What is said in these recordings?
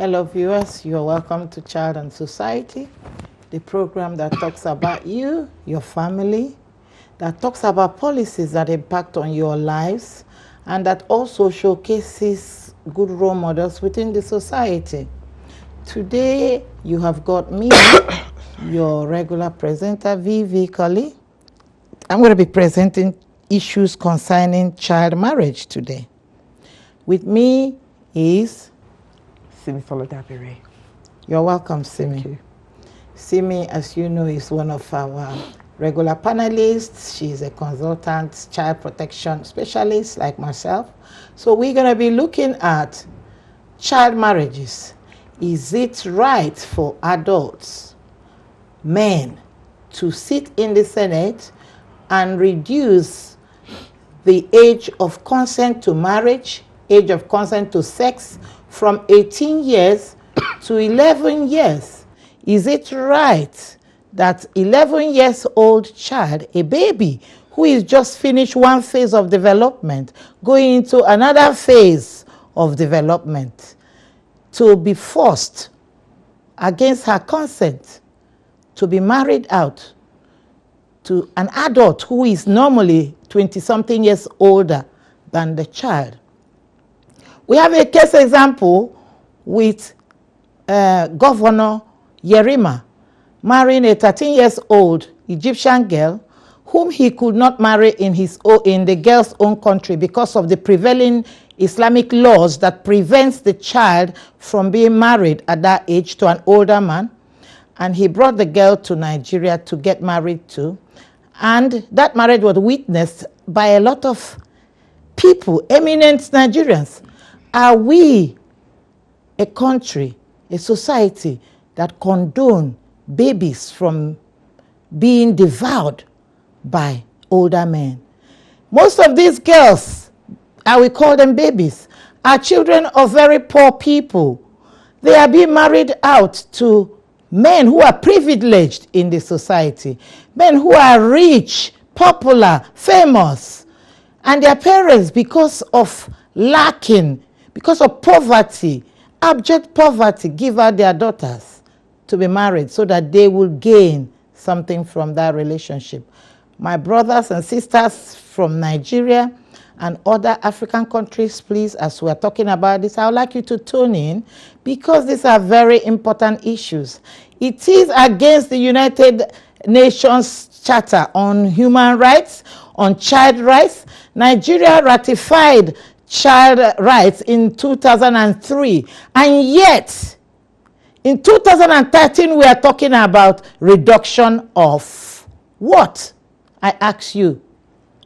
Hello viewers, you're welcome to Child and Society, the program that talks about you, your family, that talks about policies that impact on your lives, and that also showcases good role models within the society. Today, you have got me, your regular presenter, Vivi Colley. I'm going to be presenting issues concerning child marriage today. With me is Simi Solodabiri. You're welcome, Simi. Thank you. Simi, as you know, is one of our regular panelists. She's a consultant, child protection specialist like myself. So we're going to be looking at child marriages. Is it right for adults, men, to sit in the Senate and reduce the age of consent to marriage, age of consent to sex, from 18 years to 11 years? Is it right that 11 years old child, a baby who is just finished one phase of development, going into another phase of development, to be forced against her consent to be married out to an adult who is normally 20-something years older than the child? We have a case example with Governor Yerima marrying a 13-year-old Egyptian girl whom he could not marry in the girl's own country because of the prevailing Islamic laws that prevents the child from being married at that age to an older man. And he brought the girl to Nigeria to get married to. And that marriage was witnessed by a lot of people, eminent Nigerians. Are we a country, a society that condone babies from being devoured by older men? Most of these girls, I will call them babies, are children of very poor people. They are being married out to men who are privileged in the society, men who are rich, popular, famous, and their parents, because of lacking, because of poverty, abject poverty, give out their daughters to be married so that they will gain something from that relationship. My brothers and sisters from Nigeria and other African countries, please, as we're talking about this, I would like you to tune in because these are very important issues. It is against the United Nations Charter on Human Rights, on Child Rights. Nigeria ratified child rights in 2003, and yet in 2013 we are talking about reduction of what? I ask you,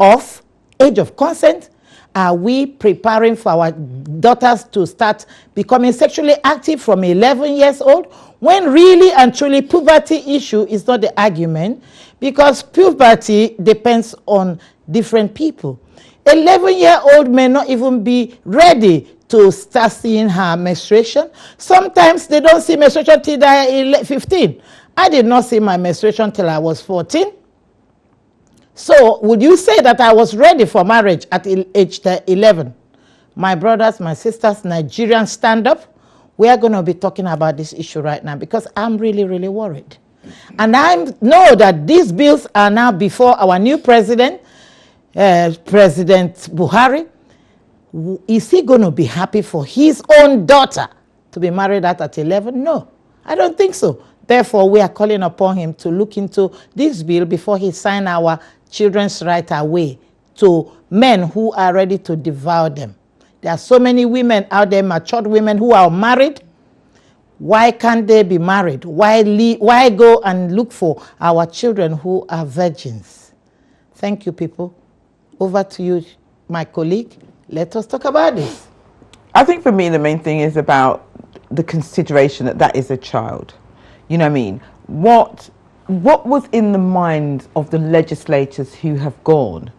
of age of consent. Are we preparing for our daughters to start becoming sexually active from 11 years old, when really and truly puberty issue is not the argument, because puberty depends on different people. 11-year-old may not even be ready to start seeing her menstruation. Sometimes they don't see menstruation till they are 15. I did not see my menstruation till I was 14. So would you say that I was ready for marriage at age 11? My brothers, my sisters, Nigerians, stand up. We are going to be talking about this issue right now because I'm really, really worried. And I know that these bills are now before our new president, President Buhari. Is he going to be happy for his own daughter to be married at 11? No, I don't think so. Therefore, we are calling upon him to look into this bill before he signs our children's right away to men who are ready to devour them. There are so many women out there, matured women who are married. Why can't they be married? Why go and look for our children who are virgins? Thank you, people. Over to you, my colleague. Let us talk about this. I think for me the main thing is about the consideration that is a child. You know what I mean? What was in the minds of the legislators who have gone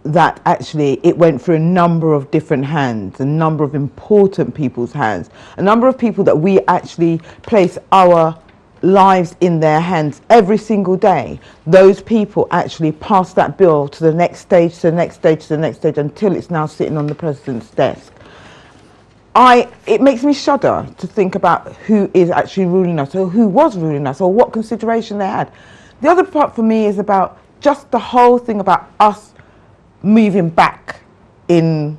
that actually it went through a number of different hands, a number of important people's hands, a number of people that we actually place our lives in their hands every single day. Those people actually pass that bill to the next stage, to the next stage, to the next stage, until it's now sitting on the president's desk. it makes me shudder to think about who is actually ruling us, or who was ruling us, or what consideration they had. The other part for me is about just the whole thing about us moving back in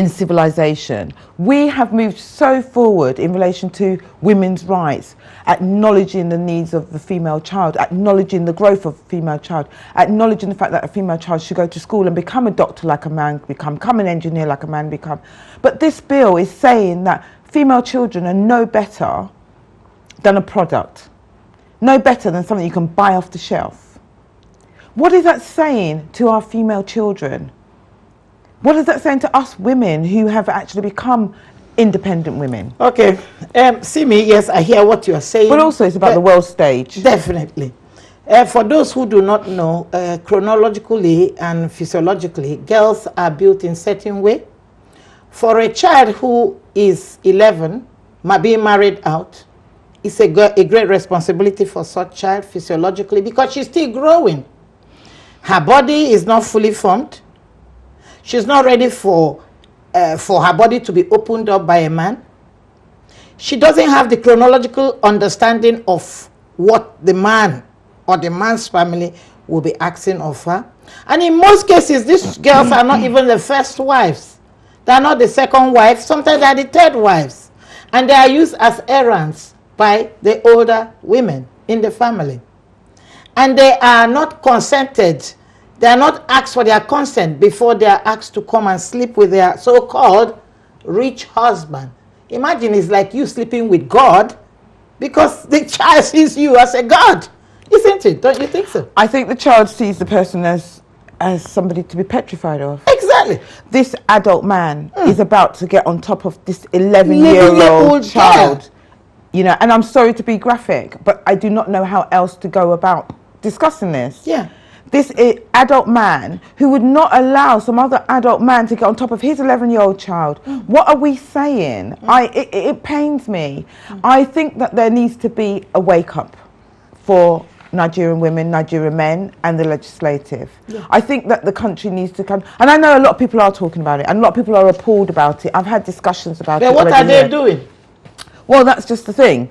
civilization. We have moved so forward in relation to women's rights, acknowledging the needs of the female child, acknowledging the growth of a female child, acknowledging the fact that a female child should go to school and become a doctor like a man become an engineer like a man become. But this bill is saying that female children are no better than a product, no better than something you can buy off the shelf. What is that saying to our female children? What is that saying to us women who have actually become independent women? Okay, Simi, yes, I hear what you are saying. But also it's about the world stage. Definitely. For those who do not know, chronologically and physiologically, girls are built in certain way. For a child who is 11, being married out, it's a great responsibility for such child physiologically, because she's still growing. Her body is not fully formed. She's not ready for her body to be opened up by a man. She doesn't have the chronological understanding of what the man or the man's family will be asking of her. And in most cases, these girls are not even the first wives. They are not the second wife. Sometimes they are the third wives. And they are used as errands by the older women in the family. And they are not consented. They are not asked for their consent before they are asked to come and sleep with their so-called rich husband. Imagine it's like you sleeping with God, because the child sees you as a god, isn't it? Don't you think so? I think the child sees the person as somebody to be petrified of. Exactly. This adult man is about to get on top of this 11-year-old child. You know, and I'm sorry to be graphic, but I do not know how else to go about discussing this. Yeah. This adult man who would not allow some other adult man to get on top of his 11-year-old child. What are we saying? It pains me. I think that there needs to be a wake-up for Nigerian women, Nigerian men, and the legislative. Yeah. I think that the country needs to come, and I know a lot of people are talking about it, and a lot of people are appalled about it. I've had discussions about it. But what are they doing? Well, that's just the thing.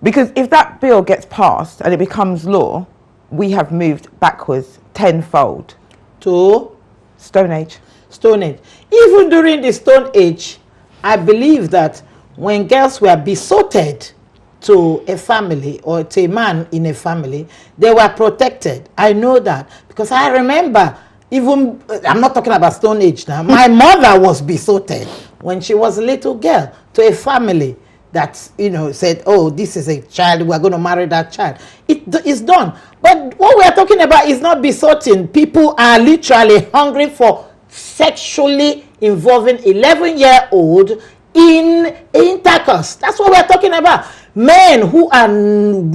Because if that bill gets passed and it becomes law, we have moved backwards tenfold. To? Stone Age. Stone Age. Even during the Stone Age, I believe that when girls were besotted to a family or to a man in a family, they were protected. I know that because I remember, even, I'm not talking about Stone Age now, my mother was besotted when she was a little girl to a family that, you know, said, oh, this is a child, we're going to marry that child. It is done. But what we are talking about is not besotting. People are literally hungry for sexually involving 11-year-old in intercourse. That's what we are talking about. Men who are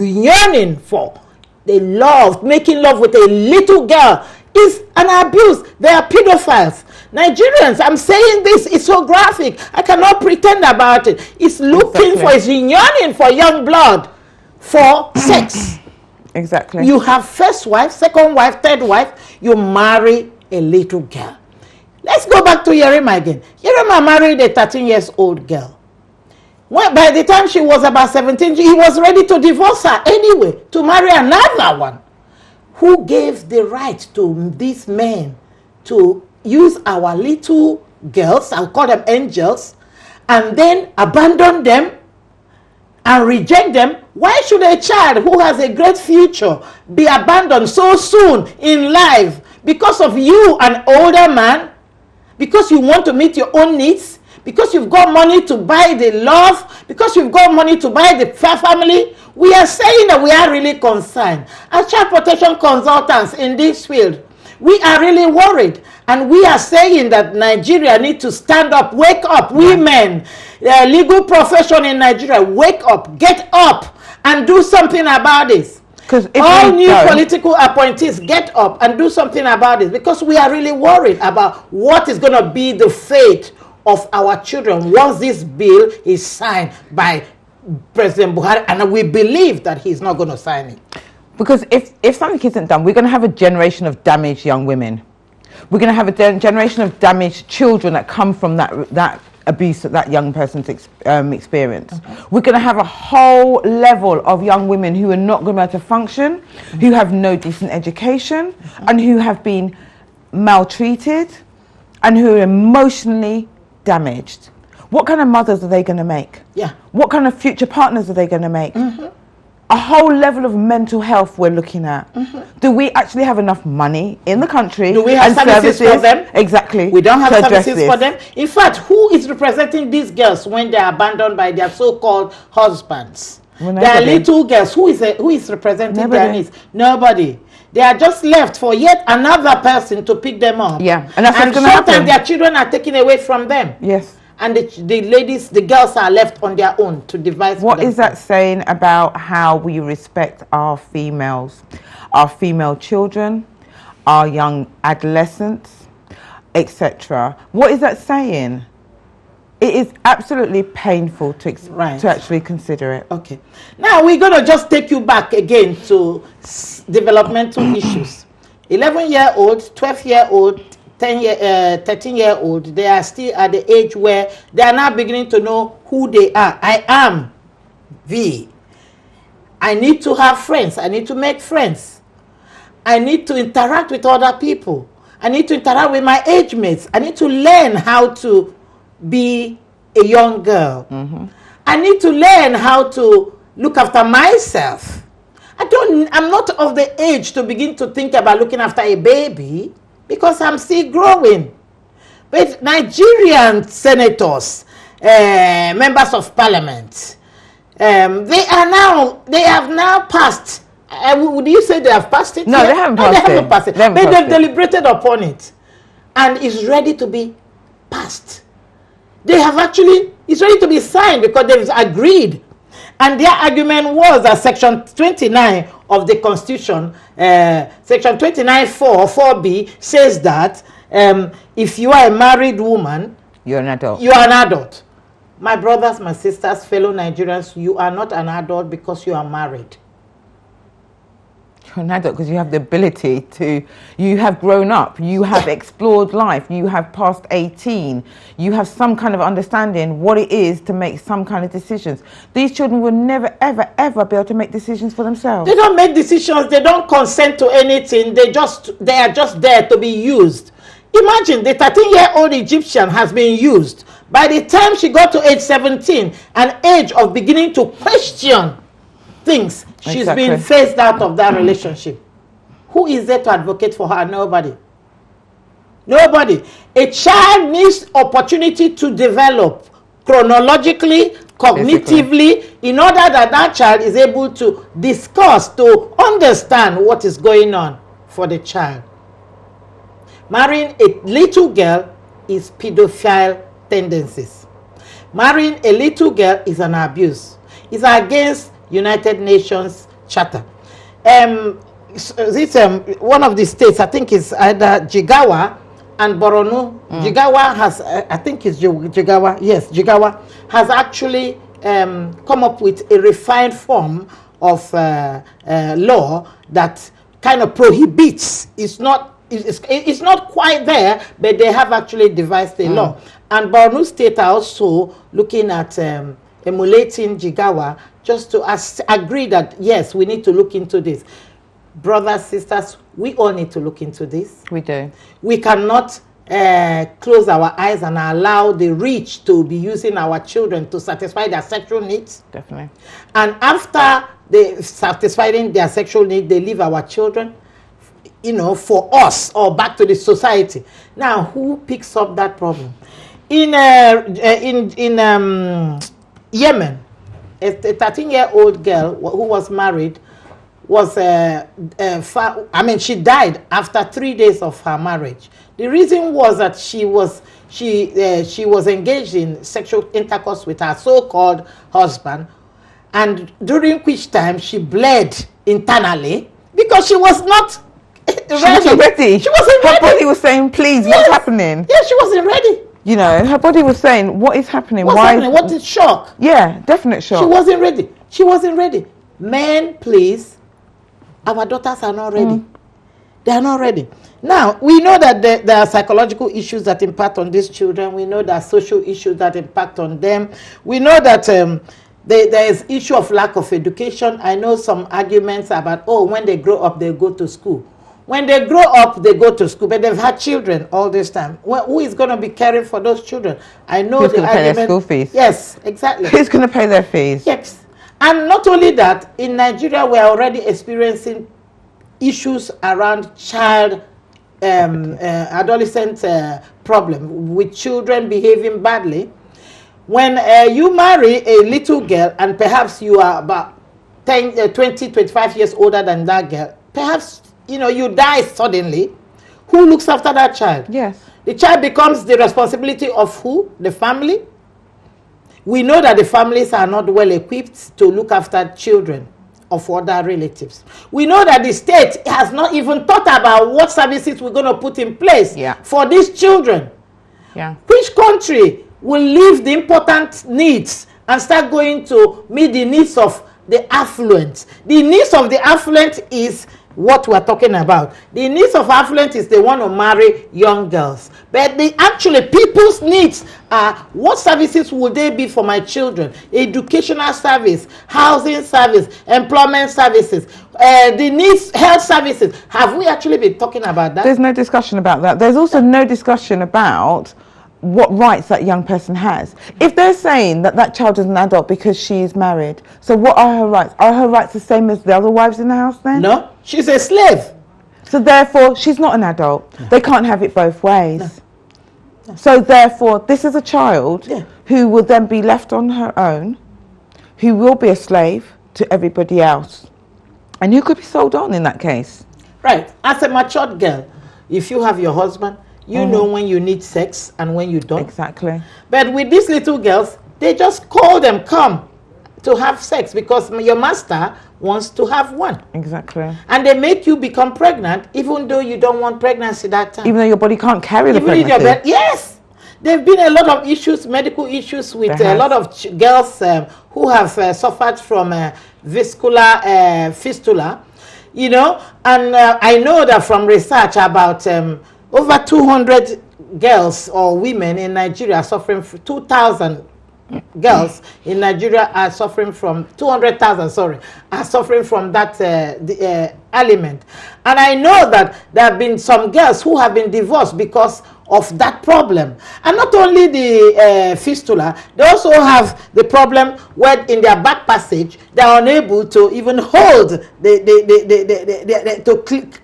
yearning for, they love, making love with a little girl is an abuse. They are pedophiles. Nigerians, I'm saying this, it's so graphic. I cannot pretend about it. It's looking for, it's yearning for young blood, for sex. Exactly. You have first wife, second wife, third wife, you marry a little girl. Let's go back to Yerima again. Yerima married a 13-year-old girl. Well, by the time she was about 17, he was ready to divorce her anyway, to marry another one. Who gave the right to these men to use our little girls, I'll call them angels, and then abandon them and reject them? Why should a child who has a great future be abandoned so soon in life because of you, an older man, because you want to meet your own needs, because you've got money to buy the love, because you've got money to buy the family? We are saying that we are really concerned. As child protection consultants in this field, we are really worried. And we are saying that Nigeria needs to stand up, wake up, women, legal profession in Nigeria, wake up, get up, and do something about this. Because all new political appointees, get up and do something about it, because we are really worried about what is going to be the fate of our children once this bill is signed by President Buhari, and we believe that he's not going to sign it. Because if something isn't done, we're going to have a generation of damaged young women. We're going to have a generation of damaged children that come from that abuse that that young person's experienced. We're going to have a whole level of young women who are not going to be able to function, who have no decent education, and who have been maltreated, and who are emotionally damaged. What kind of mothers are they going to make? Yeah. What kind of future partners are they going to make? A whole level of mental health we're looking at. Do we actually have enough money in the country? Do we have services for them? Exactly. We don't have to address services for them. In fact, who is representing these girls when they are abandoned by their so-called husbands? Well, they are nobody. little girls. Who is representing their Nobody. needs? Nobody. They are just left for yet another person to pick them up. Yeah, and that's what's gonna sometimes happen. their children are taken away from them. Yes. And the girls are left on their own to devise. What is that saying about how we respect our females, our female children, our young adolescents, etc.? What is that saying? It is absolutely painful to Right. to actually consider it. Okay. Now we're going to just take you back again to developmental issues. 11-year-old, 12-year-old, 13-year-old, they are still at the age where they are now beginning to know who they are. I am V. I need to have friends. I need to make friends. I need to interact with other people. I need to interact with my age mates. I need to learn how to be a young girl. I need to learn how to look after myself. I'm not of the age to begin to think about looking after a baby because I'm still growing. But Nigerian senators, members of parliament, they have now passed. Would you say they have passed it? No, yet? they haven't No, passed they it. haven't passed it. They haven't But passed they've it. deliberated upon it, and it's ready to be passed. They have actually, it's ready to be signed because they've agreed. And their argument was that Section 29 of the Constitution, Section 29(4)(4)(b) says that if you are a married woman, You're an adult. you are an adult. My brothers, my sisters, fellow Nigerians, you are not an adult because you are married. You're an adult because you have the ability to, you have grown up, you have explored life, you have passed 18, you have some kind of understanding what it is to make some kind of decisions. These children will never, ever, ever be able to make decisions for themselves. They don't make decisions, they don't consent to anything, they are just there to be used. Imagine the 13-year-old Egyptian has been used. By the time she got to age 17, an age of beginning to question things, she's Exactly. been phased out of that relationship. Who is there to advocate for her? Nobody. Nobody. A child needs opportunity to develop chronologically, cognitively, in order that that child is able to discuss, to understand what is going on for the child. Marrying a little girl is pedophile tendencies. Marrying a little girl is an abuse. It's against United Nations Charter. One of the states, I think it's either Jigawa and Borno. Jigawa has, I think it's Jigawa, yes, Jigawa has actually come up with a refined form of law that kind of prohibits, it's not quite there, but they have actually devised a law. And Borno State are also looking at emulating Jigawa, just to agree that, yes, we need to look into this. Brothers, sisters, we all need to look into this. We do. We cannot close our eyes and allow the rich to be using our children to satisfy their sexual needs. Definitely. And after they satisfying their sexual need, they leave our children, for us or back to the society. Now, who picks up that problem? In Yemen, a 13-year-old girl who was married was she died after 3 days of her marriage. The reason was that she was engaged in sexual intercourse with her so-called husband, and during which time she bled internally because she was not ready. She wasn't ready. She wasn't Her ready. body was saying, please, Yes. what's happening? Yeah, she wasn't ready. Her body was saying, what is happening? What's Why? happening? What is shock? Yeah, definite shock. She wasn't ready. She wasn't ready. Men, please, our daughters are not ready. They are not ready. Now, we know that there are psychological issues that impact on these children. We know there are social issues that impact on them. We know that there is issue of lack of education. I know some arguments about, oh, when they grow up, they go to school. When they grow up, they go to school, but they've had children all this time. Well, who is going to be caring for those children? I know who's going to pay their school fees? Yes, exactly. Who's going to pay their fees? Yes. And not only that, in Nigeria, we are already experiencing issues around child adolescent problem with children behaving badly. When you marry a little girl and perhaps you are about 20, 25 years older than that girl, perhaps you die suddenly, who looks after that child? Yes. The child becomes the responsibility of who? The family. We know that the families are not well equipped to look after children of other relatives. We know that the state has not even thought about what services we're going to put in place for these children. Yeah. Which country will leave the important needs and start going to meet the needs of the affluent? The needs of the affluent is what we're talking about. The needs of affluent is they want to marry young girls. But actually people's needs are, what services would they be for my children? Educational service, housing service, employment services, the needs, health services. Have we actually been talking about that? There's no discussion about that. There's also no discussion about what rights that young person has. If they're saying that that child is an adult because she is married, so what are her rights? Are her rights the same as the other wives in the house then? No, she's a slave. So therefore, she's not an adult. No. They can't have it both ways. No. No. So therefore, this is a child who will then be left on her own, who will be a slave to everybody else, and who could be sold on in that case. Right. As a matured girl, if you have your husband, you know when you need sex and when you don't. Exactly. But with these little girls, they just call them, come to have sex because your master wants to have one. Exactly. And they make you become pregnant even though you don't want pregnancy that time. Even though your body can't carry the pregnancy. Yes. There have been a lot of issues, medical issues with a lot of girls who have suffered from vascular fistula, and I know that from research about over 200 girls or women in Nigeria suffering from 2,000 girls in Nigeria are suffering from 200,000 are suffering from that element. And I know that there have been some girls who have been divorced because of that problem. And not only the fistula, they also have the problem where in their back passage they are unable to even hold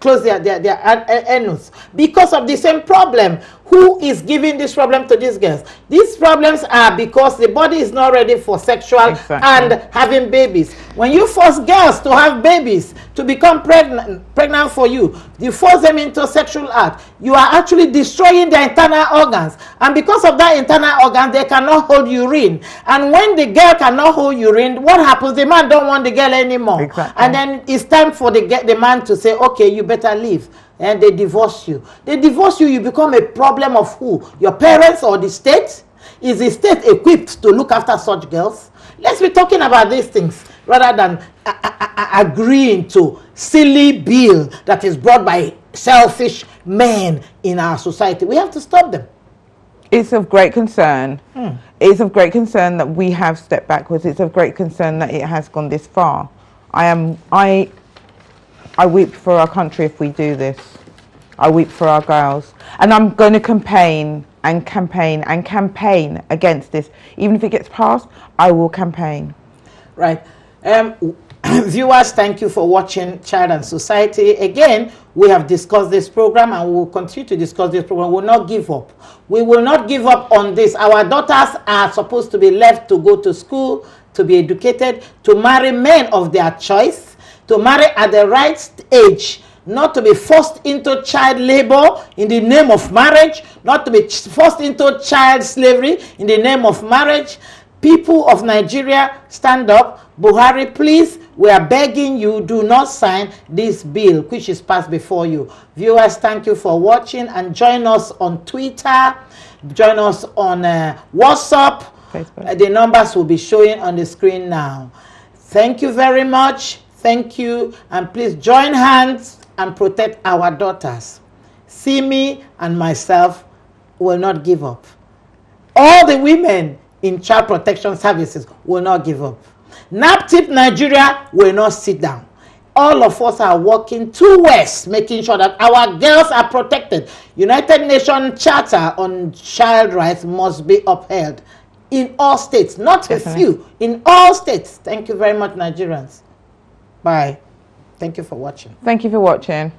close their anus because of the same problem. Who is giving this problem to these girls? These problems are because the body is not ready for sexual and having babies. When you force girls to have babies, to become pregnant for you force them into sexual act, you are actually destroying their internal organs. And because of that internal organ, they cannot hold urine. And when the girl cannot hold urine, what happens? The man don't want the girl anymore. Exactly. And then it's time for the man to say, okay, you better leave. And they divorce you. They divorce you, you become a problem of who? Your parents or the state? Is the state equipped to look after such girls? Let's be talking about these things rather than agreeing to silly bill that is brought by selfish men in our society. We have to stop them. It's of great concern. It's of great concern that we have stepped backwards. It's of great concern that it has gone this far. I weep for our country if we do this. I weep for our girls. And I'm going to campaign and campaign and campaign against this. Even if it gets passed, I will campaign. Right. Viewers, thank you for watching Child and Society. Again, we have discussed this program and we will continue to discuss this program. We will not give up. We will not give up on this. Our daughters are supposed to be left to go to school, to be educated, to marry men of their choice, to marry at the right age, not to be forced into child labor in the name of marriage, not to be forced into child slavery in the name of marriage. People of Nigeria, stand up. Buhari, please, we are begging you, do not sign this bill which is passed before you. Viewers, thank you for watching and join us on Twitter, join us on WhatsApp. Facebook. The numbers will be showing on the screen now. Thank you very much. Thank you, and please join hands and protect our daughters. Simi and myself will not give up. All the women in child protection services will not give up. NAPTIP Nigeria will not sit down. All of us are working towards making sure that our girls are protected. United Nations Charter on Child Rights must be upheld in all states, not Definitely. a few, in all states. Thank you very much, Nigerians. Bye. Thank you for watching. Thank you for watching.